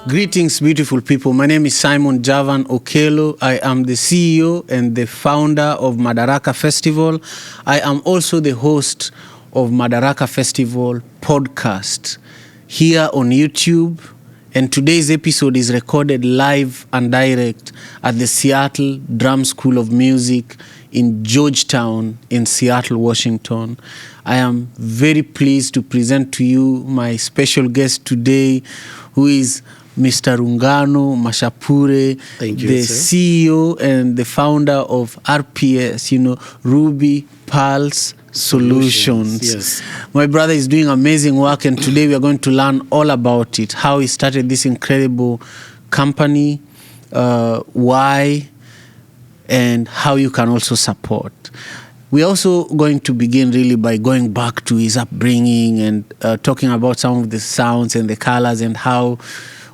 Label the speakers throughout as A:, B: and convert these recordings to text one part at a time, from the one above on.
A: Greetings, beautiful people. My name is Javan Okelo. I am the CEO and the founder of Madaraka Festival. I am also the host of Madaraka Festival podcast here on YouTube. And today's episode is recorded live and direct at the Seattle Drum School of Music in Georgetown in Seattle, Washington. I am very pleased to present to you my special guest today, who is Mr. Rungano Mashapure, the CEO and the founder of RPS, Ruby Pulse Solutions.
B: Yes.
A: My brother is doing amazing work, and today we are going to learn all about it, how he started this incredible company, why, and how you can also support. We're also going to begin really by going back to his upbringing and talking about some of the sounds and the colors and how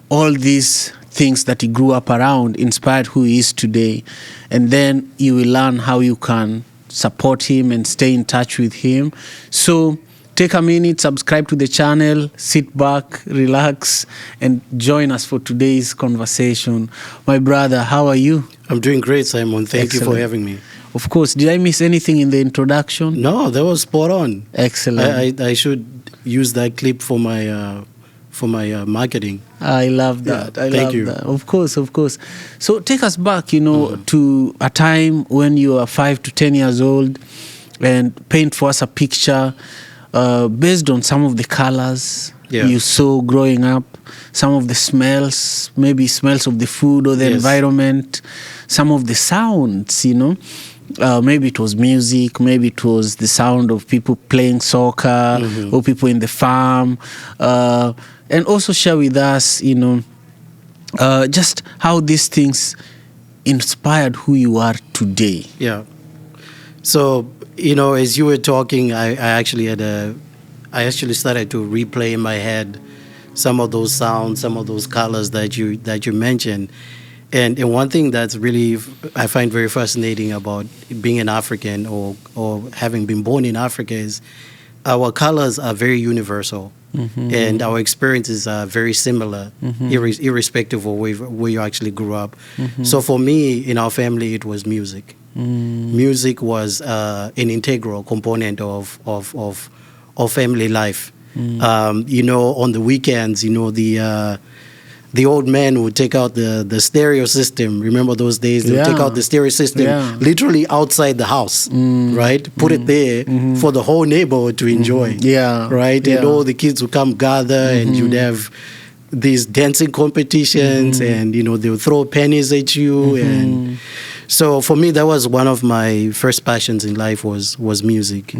A: all these things that he grew up around inspired who he is today. And then you will learn how you can support him and stay in touch with him. So take a minute, subscribe to the channel, sit back, relax, and join us for today's conversation. My brother, how are you?
B: I'm doing great, Simon. Thank you for having me.
A: Of course. Did I miss anything in the introduction?
B: No, that was spot on.
A: Excellent.
B: I should use that clip for my marketing.
A: I love that.
B: Thank you.
A: That. Of course. So take us back, to a time when you were 5 to 10 years old, and paint for us a picture based on some of the colors you saw growing up, some of the smells, maybe smells of the food or the environment, some of the sounds, maybe it was music, maybe it was the sound of people playing soccer or people in the farm. And also share with us, just how these things inspired who you are today.
B: Yeah. So, as you were talking, I actually started to replay in my head some of those sounds, some of those colors that you mentioned. And one thing that's really I find very fascinating about being an African or having been born in Africa is our colors are very universal. And our experiences are very similar, irrespective of where you actually grew up. So for me, in our family, it was music. Music was an integral component of family life. On the weekends, the old man would take out the stereo system. Remember those days? They would take out the stereo system literally outside the house, right? Put it there for the whole neighborhood to enjoy, right? And all the kids would come gather, and you'd have these dancing competitions, and, they would throw pennies at you. And so for me, that was one of my first passions in life was music.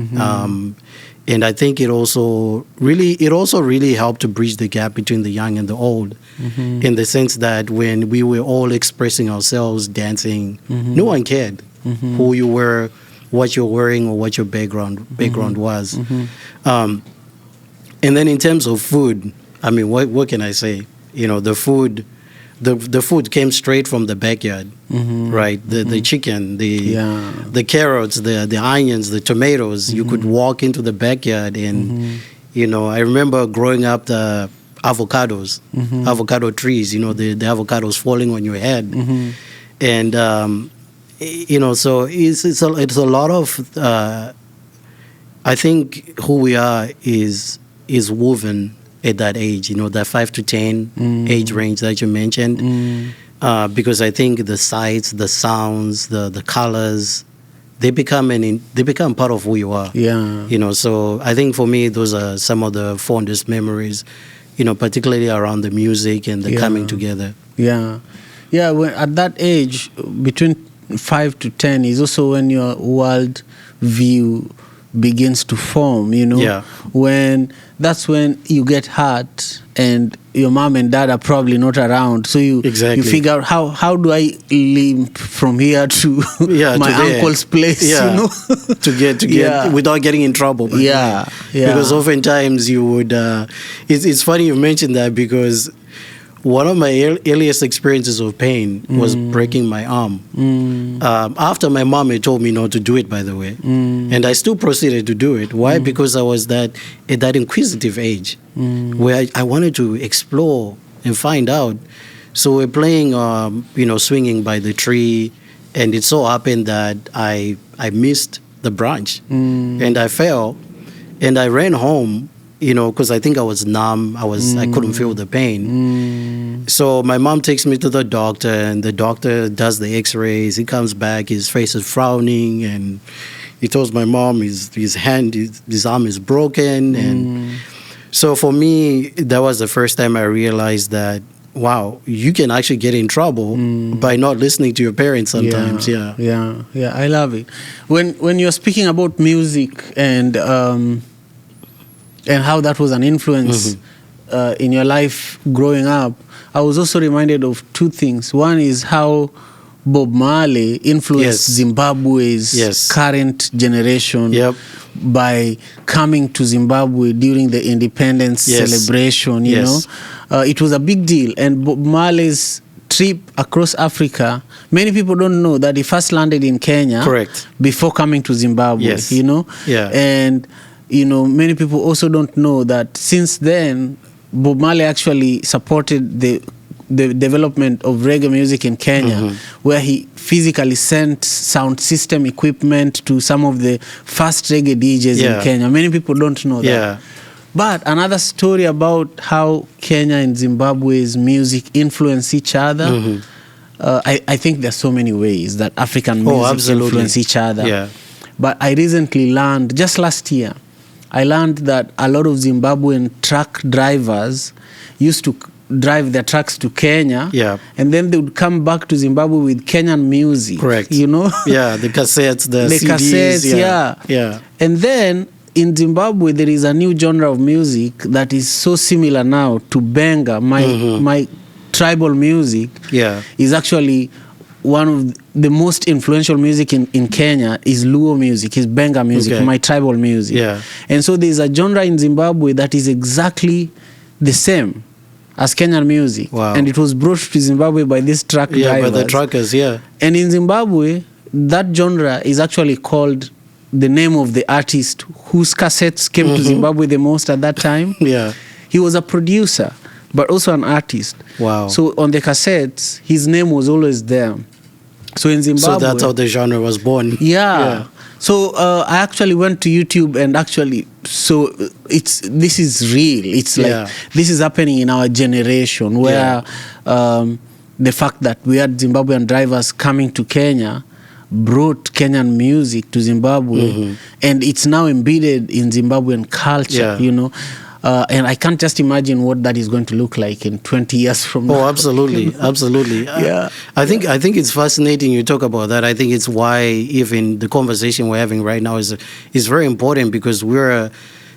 B: And I think it also really helped to bridge the gap between the young and the old, in the sense that when we were all expressing ourselves, dancing, no one cared who you were, what you're wearing, or what your background was. And then in terms of food, I mean, what can I say? The food came straight from the backyard, right? The chicken, the carrots, the onions, the tomatoes. You could walk into the backyard, and I remember growing up the avocados, avocado trees. The avocados falling on your head, and so it's a lot of. I think who we are is woven at that age, that 5 to 10 age range that you mentioned, because I think the sights, the sounds, the colors, they become part of who you are. So I think for me, those are some of the fondest memories, particularly around the music and the coming together.
A: When, at that age, between 5 to 10 is also when your world view begins to form, that's when you get hurt and your mom and dad are probably not around, so you figure out how do I limp from here to my uncle's place,
B: to get without getting in trouble. Because oftentimes you would it's funny you mentioned that, because one of my earliest experiences of pain was breaking my arm. After my mom had told me not to do it, by the way. And I still proceeded to do it. Why? Because I was at that inquisitive age where I wanted to explore and find out. So we're playing, swinging by the tree, and it so happened that I missed the branch, and I fell, and I ran home, because I think I was numb. I couldn't feel the pain. So my mom takes me to the doctor, and the doctor does the X-rays. He comes back, his face is frowning, and he tells my mom his arm is broken, and so for me, that was the first time I realized that, wow, you can actually get in trouble by not listening to your parents sometimes.
A: Yeah, I love it. When you're speaking about music and how that was an influence in your life growing up, I was also reminded of two things. One is how Bob Marley influenced Zimbabwe's current generation by coming to Zimbabwe during the independence celebration. You know, it was a big deal. And Bob Marley's trip across Africa, many people don't know that he first landed in Kenya before coming to Zimbabwe. You know, and many people also don't know that since then Bob Marley actually supported the development of reggae music in Kenya, where he physically sent sound system equipment to some of the first reggae DJs in Kenya. Many people don't know that. But another story about how Kenya and Zimbabwe's music influence each other, I think there's so many ways that African music influence each other. But I recently learned, just last year, I learned that a lot of Zimbabwean truck drivers used to drive their trucks to Kenya, and then they would come back to Zimbabwe with Kenyan music. You know?
B: The cassettes, the
A: CDs.
B: cassettes,
A: And then in Zimbabwe, there is a new genre of music that is so similar now to Benga. My tribal music is actually one of the most influential music in Kenya is Luo music, is Benga music, my tribal music. And so there's a genre in Zimbabwe that is exactly the same as Kenyan music. And it was brought to Zimbabwe by these truck drivers.
B: By the truckers,
A: And in Zimbabwe, that genre is actually called the name of the artist whose cassettes came to Zimbabwe the most at that time. He was a producer, but also an artist. So on the cassettes, his name was always there. So in Zimbabwe...
B: So that's how the genre was born.
A: So I actually went to YouTube and actually, so this is real. It's like, this is happening in our generation where the fact that we had Zimbabwean drivers coming to Kenya brought Kenyan music to Zimbabwe, and it's now embedded in Zimbabwean culture, you know. And I can't just imagine what that is going to look like in 20 years from now.
B: Absolutely. I think it's fascinating you talk about that. I think it's why even the conversation we're having right now is very important, because we're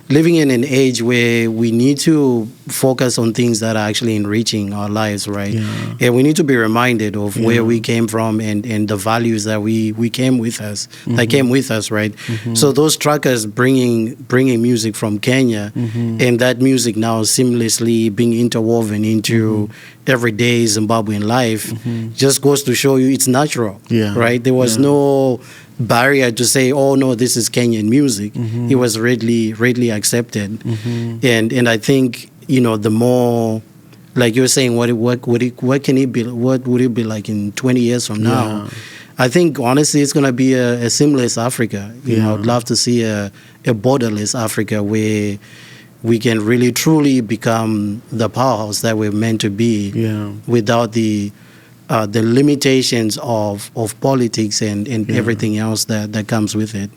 B: living in an age where we need to focus on things that are actually enriching our lives, right? And we need to be reminded of where we came from and the values that we came with us, that came with us, right? So those truckers bringing music from Kenya, and that music now seamlessly being interwoven into everyday Zimbabwean life, just goes to show you it's natural, right? There was no barrier to say, oh no, this is Kenyan music. It was readily accepted, and I think, you know, the more, like you're saying, what would it be like in 20 years from now? I think honestly it's going to be a seamless Africa. You know, I'd love to see a borderless Africa where we can really truly become the powerhouse that we're meant to be, without the limitations of politics and everything else that comes with it.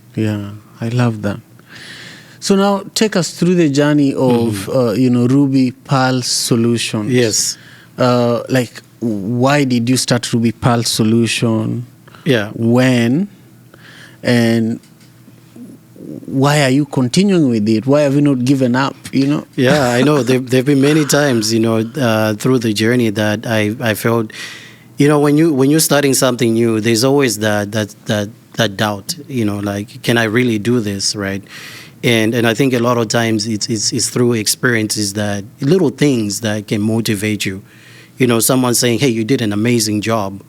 A: I love that. So now take us through the journey of Ruby Pearl Solutions. Like, why did you start Ruby Pearl Solution? When? And why are you continuing with it? Why have you not given up, you know?
B: I know. There have been many times, you know, through the journey that I felt, you know, when you're starting something new, there's always that doubt, you know, like, can I really do this, right? And I think a lot of times it's through experiences, that little things that can motivate you. You know, someone saying, hey, you did an amazing job,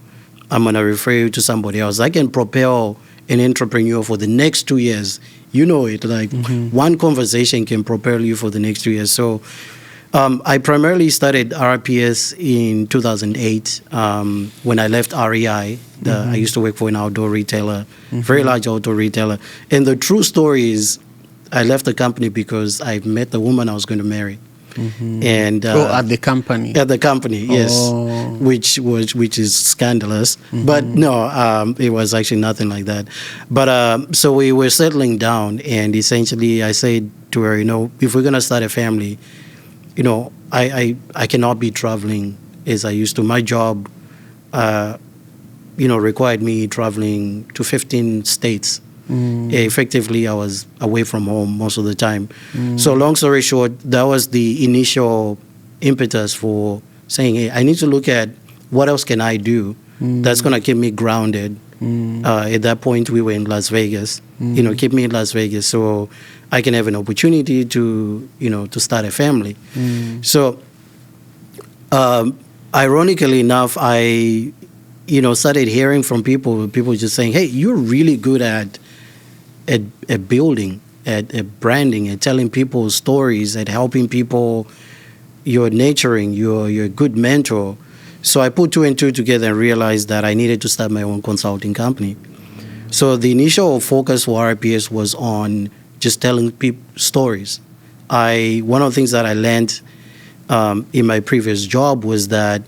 B: I'm going to refer you to somebody else. I can propel an entrepreneur for the next 2 years. You know it, like one conversation can propel you for the next 2 years. So I primarily started RPS in 2008 when I left REI. I used to work for an outdoor retailer, very large outdoor retailer. And the true story is I left the company because I met the woman I was going to marry. And
A: at the company.
B: At the company, yes, which is scandalous. But no, it was actually nothing like that. But so we were settling down, and essentially I said to her, if we're gonna start a family, I cannot be traveling as I used to. My job, required me traveling to 15 states. Effectively, I was away from home most of the time. So long story short, that was the initial impetus for saying, hey, I need to look at what else can I do that's going to keep me grounded. At that point, we were in Las Vegas, keep me in Las Vegas so I can have an opportunity to start a family. So ironically enough, I started hearing from people just saying, hey, you're really good at building, at branding, at telling people stories, at helping people. You're nurturing, you're a good mentor. So I put two and two together and realized that I needed to start my own consulting company. So the initial focus for RPS was on just telling people stories. One of the things that I learned in my previous job was that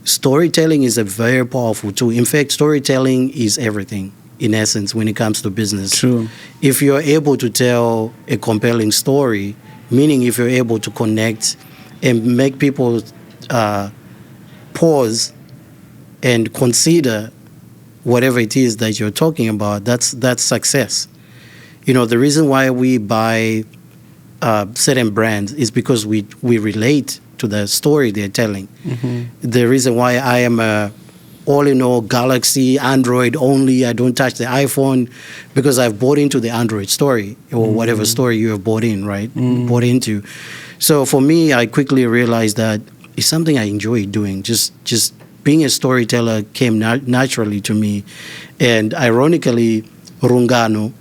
B: storytelling is a very powerful tool. In fact, storytelling is everything, in essence, when it comes to business.
A: True.
B: If you're able to tell a compelling story, meaning if you're able to connect and make people pause and consider whatever it is that you're talking about, that's success. The reason why we buy certain brands is because we relate to the story they're telling. The reason why I am a all-in-all Galaxy, Android only, I don't touch the iPhone, because I've bought into the Android story or whatever story you have bought in, right? Bought into. So for me, I quickly realized that it's something I enjoy doing. Just being a storyteller came naturally to me. And ironically, Rungano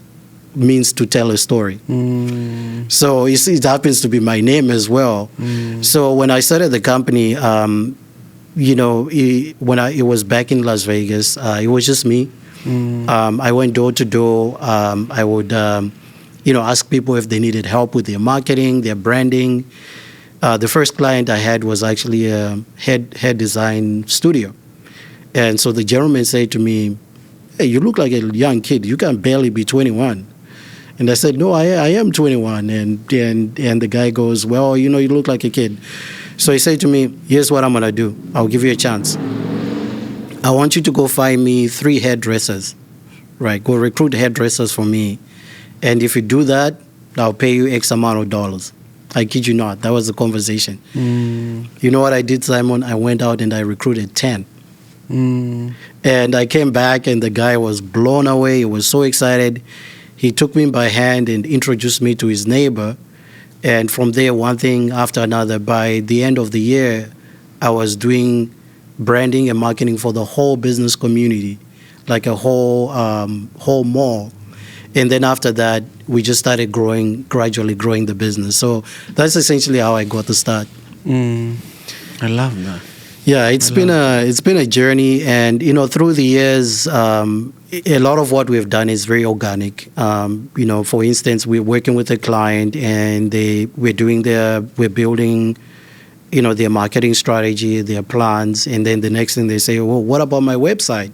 B: means to tell a story. So it happens to be my name as well. So when I started the company, when it was back in Las Vegas, it was just me. I went door to door. I would, ask people if they needed help with their marketing, their branding. The first client I had was actually a head design studio. And so the gentleman said to me, hey, you look like a young kid. You can barely be 21. And I said, no, I am 21. And the guy goes, well, you look like a kid. So he said to me, here's what I'm going to do. I'll give you a chance. I want you to go find me 3 hairdressers, right? Go recruit hairdressers for me. And if you do that, I'll pay you X amount of dollars. I kid you not. That was the conversation. You know what I did, Simon? I went out and I recruited 10. And I came back and the guy was blown away. He was so excited. He took me by hand and introduced me to his neighbor. And from there, one thing after another, by the end of the year, I was doing branding and marketing for the whole business community, like a whole mall. And then after that, we just started gradually growing the business. So that's essentially how I got the start.
A: I love that.
B: Yeah, it's been a journey, and through the years, a lot of what we've done is very organic. For instance, we're working with a client, and we're building, their marketing strategy, their plans, and then the next thing they say, well, what about my website?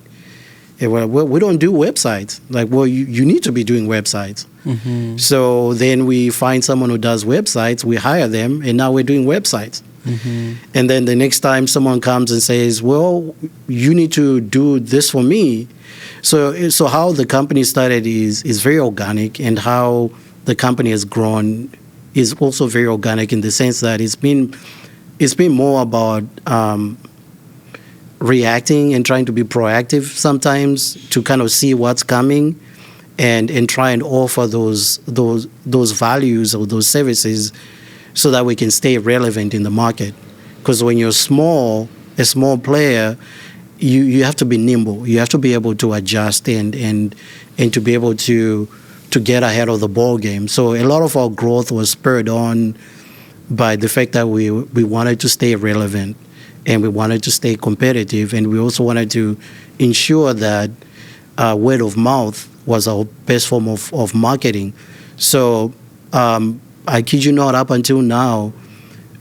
B: And well, we don't do websites. Like, well, you need to be doing websites. So then we find someone who does websites, we hire them, and now we're doing websites. And then the next time someone comes and says, well, you need to do this for me. So how the company started is very organic, and how the company has grown is also very organic in the sense that it's been more about reacting and trying to be proactive sometimes to kind of see what's coming and try and offer those values or those services so that we can stay relevant in the market. Because when you're a small player, you have to be nimble. You have to be able to adjust and to be able to get ahead of the ball game. So a lot of our growth was spurred on by the fact that we wanted to stay relevant, and we wanted to stay competitive, and we also wanted to ensure that word of mouth was our best form of marketing. So I kid you not, up until now,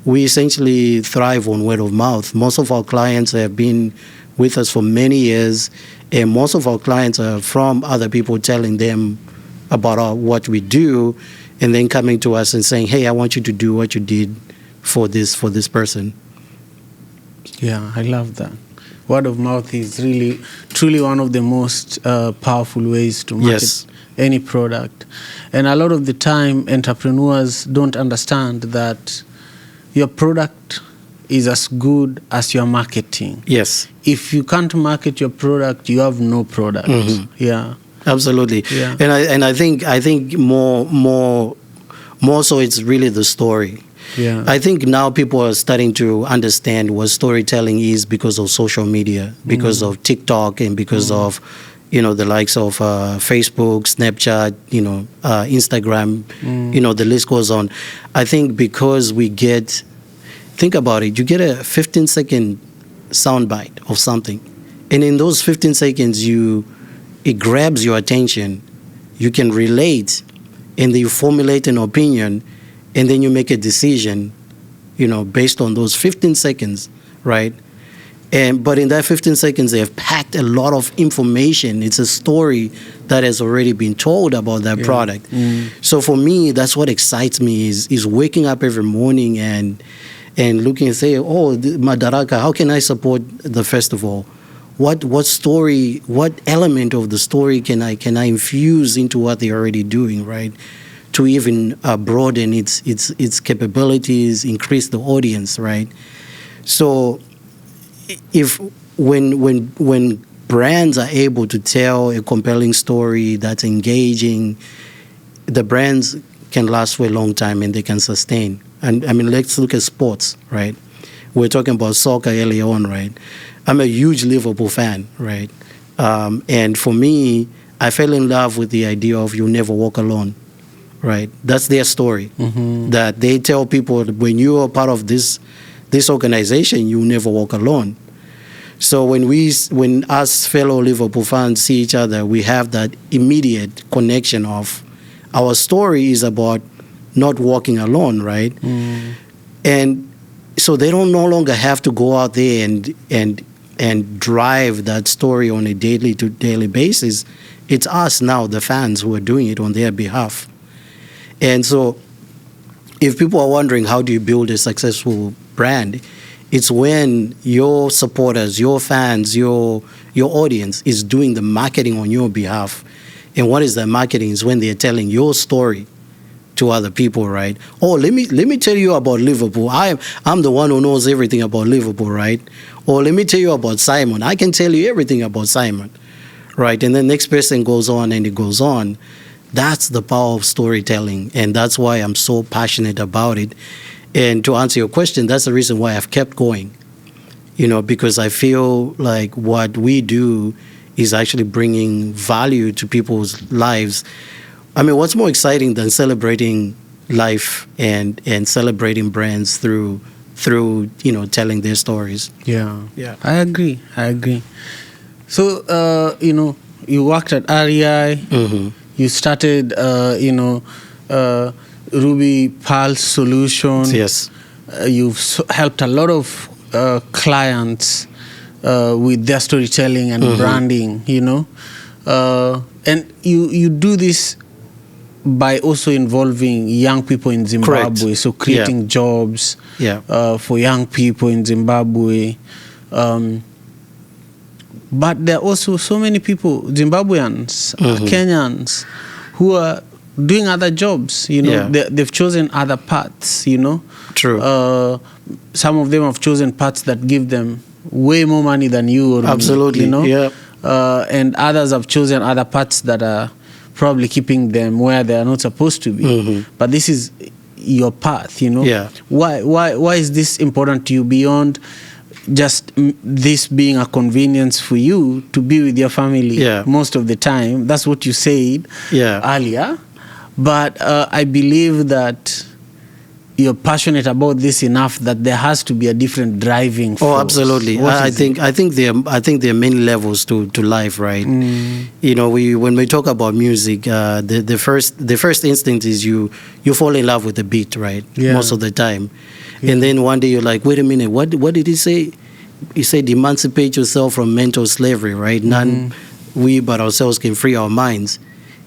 B: we essentially thrive on word of mouth. Most of our clients have been with us for many years, and most of our clients are from other people telling them about what we do, and then coming to us and saying, hey, I want you to do what you did for this person.
A: Yeah, I love that. Word of mouth is really, truly one of the most powerful ways to market any product. And a lot of the time, entrepreneurs don't understand that your product is as good as your marketing.
B: Yes.
A: If you can't market your product, you have no product. Yeah.
B: Absolutely.
A: Yeah.
B: And I think more so it's really the story.
A: Yeah.
B: I think now people are starting to understand what storytelling is because of social media, because of TikTok, and because of, the likes of Facebook, Snapchat, Instagram, the list goes on. I think because think about it, you get a 15-second soundbite of something, and in those 15 seconds, it grabs your attention. You can relate, and then you formulate an opinion, and then you make a decision, based on those 15 seconds, right? But in that 15 seconds, they have packed a lot of information. It's a story that has already been told about that product. So for me, that's what excites me is waking up every morning and looking and say, oh, Madaraka, how can I support the festival? What story, what element of the story can I infuse into what they're already doing, right? To even broaden its capabilities, increase the audience, right? So, when brands are able to tell a compelling story that's engaging, the brands can last for a long time and they can sustain. And I mean, let's look at sports, right? We're talking about soccer earlier on, right? I'm a huge Liverpool fan, right? And for me, I fell in love with the idea of you never walk alone. Right, that's their story. That they tell people that when you are part of this organization, you never walk alone. So when us fellow Liverpool fans see each other, we have that immediate connection of our story is about not walking alone, right? And so they don't no longer have to go out there and drive that story on a daily to daily basis. It's us now, the fans, who are doing it on their behalf. And so if people are wondering how do you build a successful brand, it's when your supporters, your fans, your audience is doing the marketing on your behalf. And what is that marketing? Is when they're telling your story to other people, right? Oh, let me tell you about Liverpool. I'm the one who knows everything about Liverpool, right? Or let me tell you about Simon. I can tell you everything about Simon, right? And the next person goes on and it goes on. That's the power of storytelling, and that's why I'm so passionate about it. And to answer your question, that's the reason why I've kept going, because I feel like what we do is actually bringing value to people's lives. I mean, what's more exciting than celebrating life and celebrating brands through telling their stories?
A: Yeah. I agree. So, you worked at REI. You started, Ruby Pearl Solutions.
B: Yes.
A: You've helped a lot of clients with their storytelling and branding, and you do this by also involving young people in Zimbabwe.
B: Correct.
A: So creating jobs for young people in Zimbabwe. But there are also so many people, Zimbabweans, Kenyans, who are doing other jobs. They've chosen other paths.
B: True.
A: Some of them have chosen paths that give them way more money than you or
B: Absolutely.
A: me.
B: Yeah.
A: And others have chosen other paths that are probably keeping them where they are not supposed to be. But this is your path.
B: Yeah.
A: Why is this important to you beyond just this being a convenience for you to be with your family most of the time? That's what you said earlier. But I believe that you're passionate about this enough that there has to be a different driving force.
B: Oh, absolutely. I think there are many levels to life, right? You know, when we talk about music, the first instinct is you fall in love with the beat, right?
A: Yeah.
B: Most of the time, and then one day you're like, wait a minute, what did he say? He said, emancipate yourself from mental slavery, right? None we but ourselves can free our minds,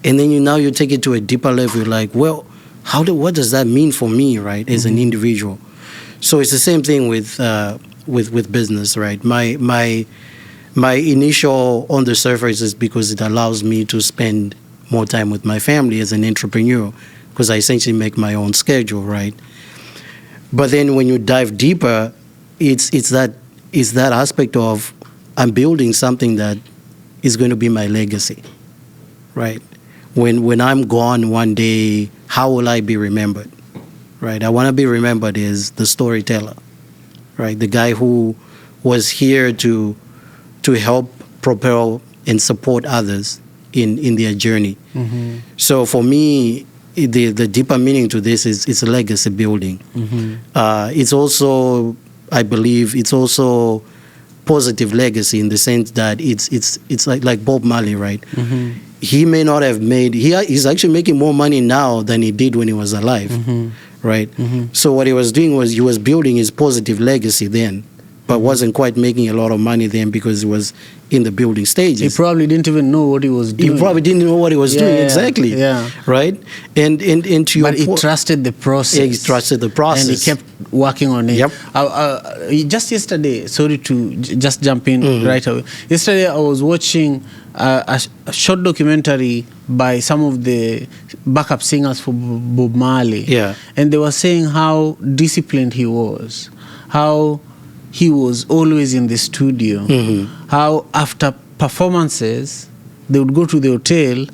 B: and then you take it to a deeper level. You're like, well, what does that mean for me, right, as an individual? So it's the same thing with business, right? My initial on the surface is because it allows me to spend more time with my family as an entrepreneur, because I essentially make my own schedule, right? But then when you dive deeper, it's that aspect of I'm building something that is going to be my legacy, right? When I'm gone one day, how will I be remembered, right? I want to be remembered as the storyteller, right? The guy who was here to help propel and support others in their journey. So for me, the deeper meaning to this is it's a legacy building. It's also, I believe, it's also positive legacy in the sense that it's like Bob Marley, right? He may not have he's actually making more money now than he did when he was alive, right? So what he was doing was he was building his positive legacy then, but wasn't quite making a lot of money then because he was in the building stages.
A: He probably didn't even know what he was doing.
B: He probably didn't know what he was doing, exactly. Yeah. Right? And to your
A: But he trusted the process.
B: He trusted the process.
A: And he kept working on it.
B: Yep.
A: Just yesterday, sorry to just jump in right away. Yesterday I was watching a short documentary by some of the backup singers for Bob Marley.
B: Yeah.
A: And they were saying how disciplined he was, how he was always in the studio, how after performances they would go to the hotel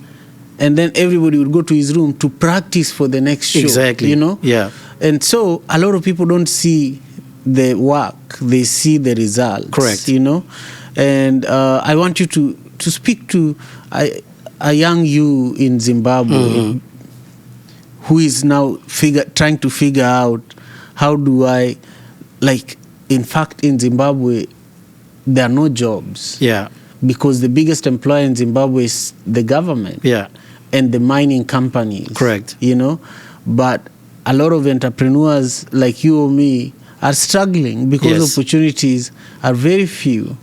A: and then everybody would go to his room to practice for the next show.
B: Exactly.
A: You know?
B: Yeah.
A: And so a lot of people don't see the work, they see the results.
B: Correct.
A: You know? And I want you to speak to a young you in Zimbabwe who is now trying to figure out how do I, like, in fact, in Zimbabwe, there are no jobs.
B: Yeah.
A: Because the biggest employer in Zimbabwe is the government.
B: Yeah.
A: And the mining companies.
B: Correct.
A: You know? But a lot of entrepreneurs like you or me are struggling because opportunities are very few.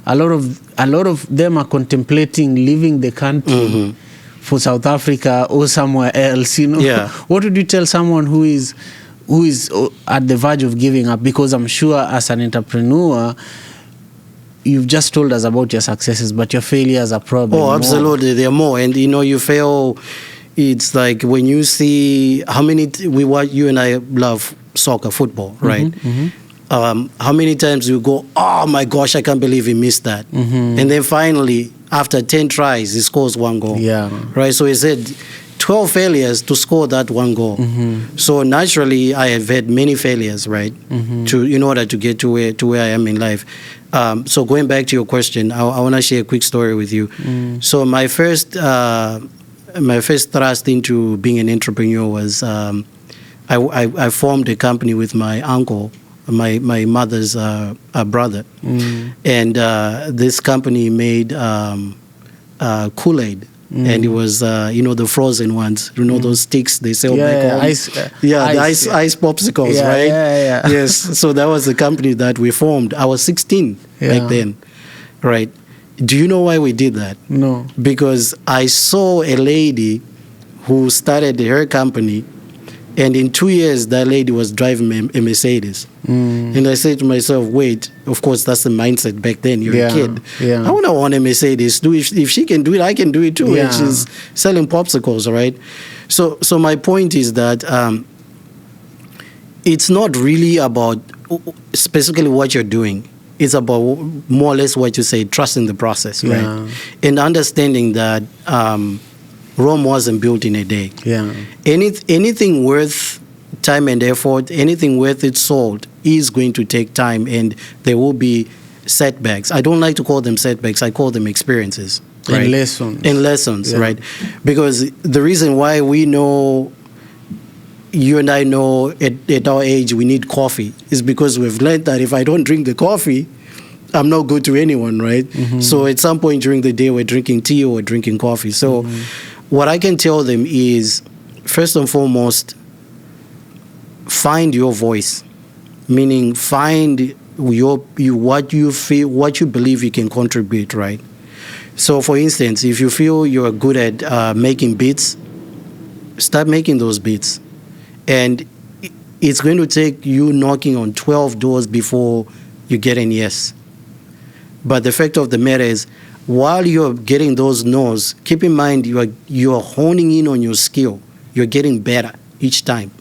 A: A lot of them are contemplating leaving the country for South Africa or somewhere else, you know?
B: Yeah.
A: What would you tell someone who is at the verge of giving up? Because I'm sure as an entrepreneur, you've just told us about your successes, but your failures are probably more.
B: Absolutely. There are more. And, you fail. It's like when you see you and I love soccer, football, right? How many times you go, oh my gosh, I can't believe he missed that. And then finally, after 10 tries, he scores one goal.
A: Yeah.
B: Right? So he said 12 failures to score that one goal. So naturally, I have had many failures, right? In order to get to where I am in life. So going back to your question, I want to share a quick story with you. So my first thrust into being an entrepreneur was I formed a company with my uncle, my mother's brother, and this company made Kool-Aid. And it was, the frozen ones, those sticks they sell back home. Ice popsicles, right?
A: Yeah.
B: Yes, so that was the company that we formed. I was 16 back then, right? Do you know why we did that?
A: No.
B: Because I saw a lady who started her company, and in 2 years, that lady was driving a Mercedes. And I said to myself, wait, of course, that's the mindset back then. You're a kid.
A: Yeah.
B: I want a Mercedes. If she can do it, I can do it too. And she's selling popsicles, right? So my point is that it's not really about specifically what you're doing. It's about more or less what you say, trusting the process, right? And understanding that Rome wasn't built in a day.
A: Yeah.
B: Anything worth time and effort, anything worth its salt is going to take time, and there will be setbacks. I don't like to call them setbacks. I call them experiences. Right?
A: And lessons.
B: Right? Because the reason why we know you and I know at our age we need coffee is because we've learned that if I don't drink the coffee, I'm not good to anyone, right? So at some point during the day, we're drinking tea or we're drinking coffee. So what I can tell them is, first and foremost, find your voice, meaning find what you feel, what you believe you can contribute, right? So for instance, if you feel you're good at making beats, start making those beats. And it's going to take you knocking on 12 doors before you get an yes. But the fact of the matter is, while you're getting those no's, keep in mind you're honing in on your skill. You're getting better each time.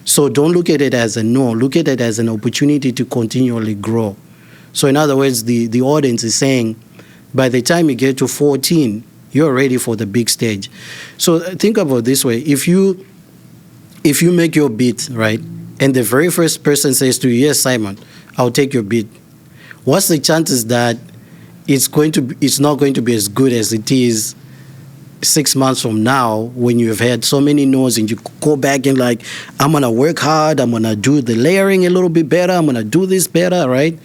B: So don't look at it as a no. Look at it as an opportunity to continually grow. So in other words, the audience is saying, by the time you get to 14, you're ready for the big stage. So think about it this way. If you make your beat, right, and the very first person says to you, yes, Simon, I'll take your beat, what's the chances that it's not going to be as good as it is 6 months from now when you've had so many no's and you go back and like, I'm going to work hard, I'm going to do the layering a little bit better, I'm going to do this better, right?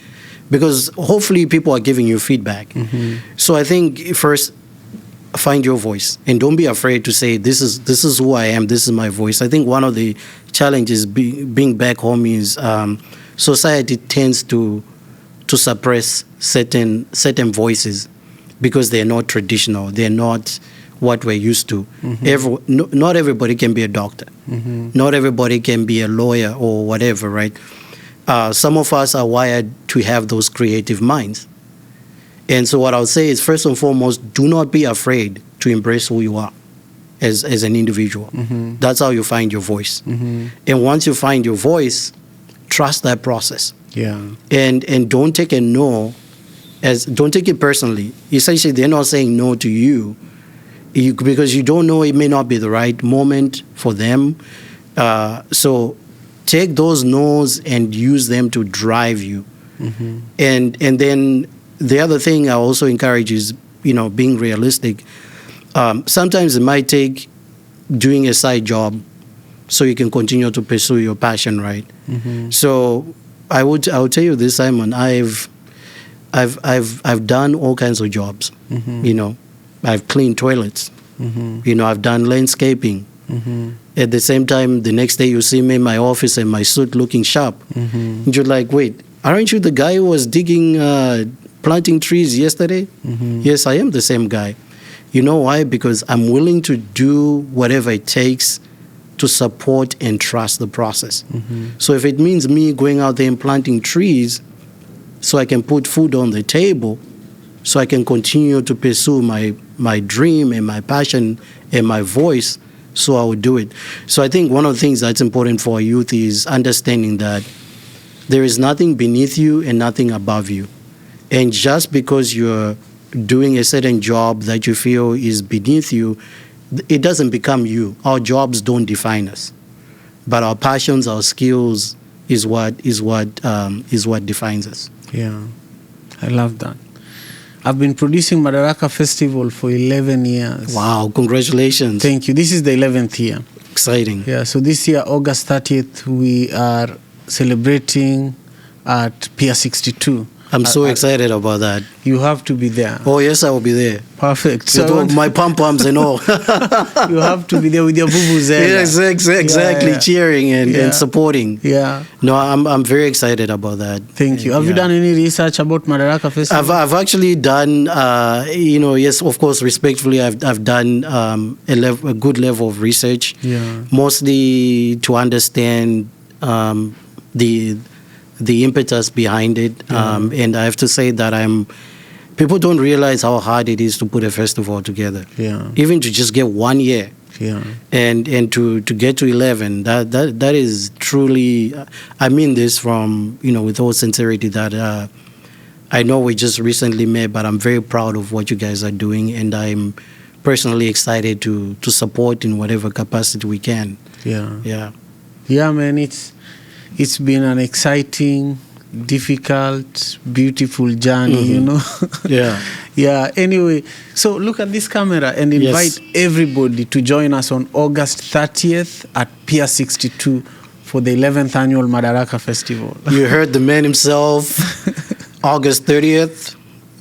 B: Because hopefully people are giving you feedback. So I think first, find your voice and don't be afraid to say, this is who I am, this is my voice. I think one of the challenges being back home is society tends to suppress certain voices because they're not traditional, they're not what we're used to. Not everybody can be a doctor. Not everybody can be a lawyer or whatever, right? Some of us are wired to have those creative minds. And so what I'll say is, first and foremost, do not be afraid to embrace who you are as an individual. That's how you find your voice. And once you find your voice, trust that process.
A: Yeah.
B: And don't take a no don't take it personally. Essentially, they're not saying no to you because you don't know, it may not be the right moment for them. So take those no's and use them to drive you. And then the other thing I also encourage is, being realistic. Sometimes it might take doing a side job so you can continue to pursue your passion, right? So I would tell you this, Simon. I've done all kinds of jobs. I've cleaned toilets. I've done landscaping. At the same time, the next day you see me in my office in my suit looking sharp. And you're like, wait, aren't you the guy who was planting trees yesterday? Yes, I am the same guy. You know why? Because I'm willing to do whatever it takes to support and trust the process. So if it means me going out there and planting trees so I can put food on the table, so I can continue to pursue my dream and my passion and my voice, so I will do it. So I think one of the things that's important for our youth is understanding that there is nothing beneath you and nothing above you. And just because you're doing a certain job that you feel is beneath you, it doesn't become you. Our jobs don't define us, but our passions, our skills is what defines us.
A: Yeah, I love that. I've been producing Madaraka Festival for 11 years.
B: Wow, congratulations.
A: Thank you. This is the 11th year.
B: Exciting.
A: Yeah, so this year, August 30th, we are celebrating at Pier 62.
B: I'm so excited about that.
A: You have to be there.
B: Oh, yes, I will be there.
A: Perfect.
B: With all my pom-poms and all.
A: You have to be there with your vuvuzela.
B: Yes, exactly. Yeah. Cheering and supporting.
A: Yeah.
B: No, I'm very excited about that.
A: Thank you. Have you done any research about Madaraka Festival?
B: I've actually done, yes, of course, respectfully, I've done a good level of research.
A: Yeah.
B: Mostly to understand the impetus behind it. And I have to say that people don't realize how hard it is to put a festival together.
A: Yeah.
B: Even to just get 1 year.
A: Yeah.
B: And to get to 11, that is truly, I mean this from, with all sincerity, that I know we just recently met, but I'm very proud of what you guys are doing, and I'm personally excited to support in whatever capacity we can.
A: Yeah.
B: Yeah.
A: Yeah, man, it's been an exciting, difficult, beautiful journey,
B: Yeah.
A: Yeah, anyway, so look at this camera and invite everybody to join us on August 30th at Pier 62 for the 11th annual Madaraka Festival.
B: You heard the man himself. August 30th,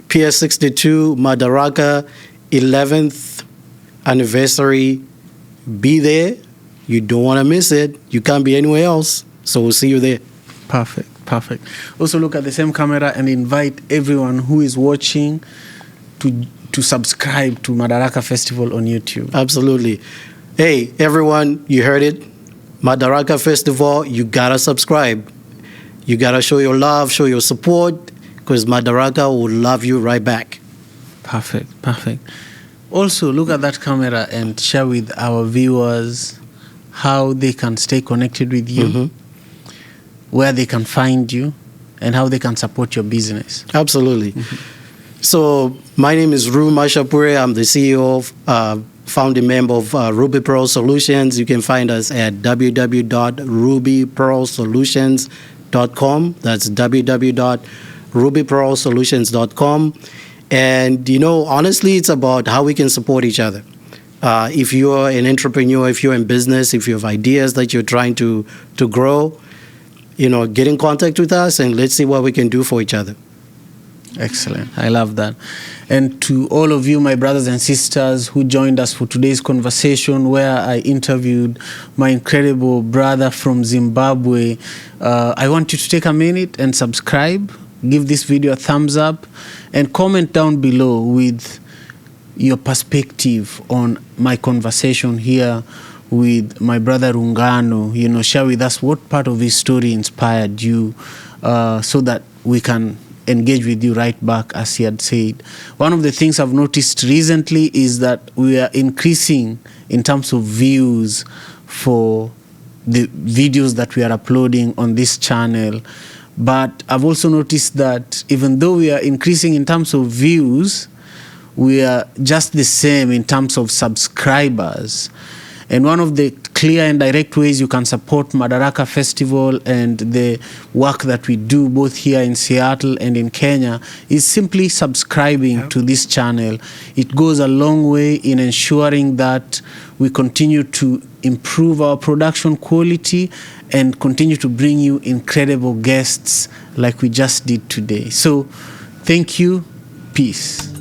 B: Pier 62, Madaraka, 11th anniversary. Be there. You don't want to miss it. You can't be anywhere else. So we'll see you there.
A: Perfect. Also look at the same camera and invite everyone who is watching to subscribe to Madaraka Festival on YouTube.
B: Absolutely. Hey, everyone, you heard it. Madaraka Festival, you gotta subscribe. You gotta show your love, show your support, because Madaraka will love you right back.
A: Perfect. Also, look at that camera and share with our viewers how they can stay connected with you, where they can find you, and how they can support your business.
B: Absolutely. So my name is Ru Mashapure. I'm the CEO of founding member of Ruby Pro Solutions. You can find us at www.rubyprosolutions.com. That's www.rubyprosolutions.com. And, honestly, it's about how we can support each other. If you're an entrepreneur, if you're in business, if you have ideas that you're trying to grow, get in contact with us and let's see what we can do for each other.
A: Excellent. I love that. And to all of you, my brothers and sisters who joined us for today's conversation where I interviewed my incredible brother from Zimbabwe, I want you to take a minute and subscribe, give this video a thumbs up, and comment down below with your perspective on my conversation here with my brother Rungano. Share with us what part of his story inspired you so that we can engage with you right back, as he had said. One of the things I've noticed recently is that we are increasing in terms of views for the videos that we are uploading on this channel. But I've also noticed that even though we are increasing in terms of views, we are just the same in terms of subscribers. And one of the clear and direct ways you can support Madaraka Festival and the work that we do both here in Seattle and in Kenya is simply subscribing to this channel. It goes a long way in ensuring that we continue to improve our production quality and continue to bring you incredible guests like we just did today. So, thank you. Peace.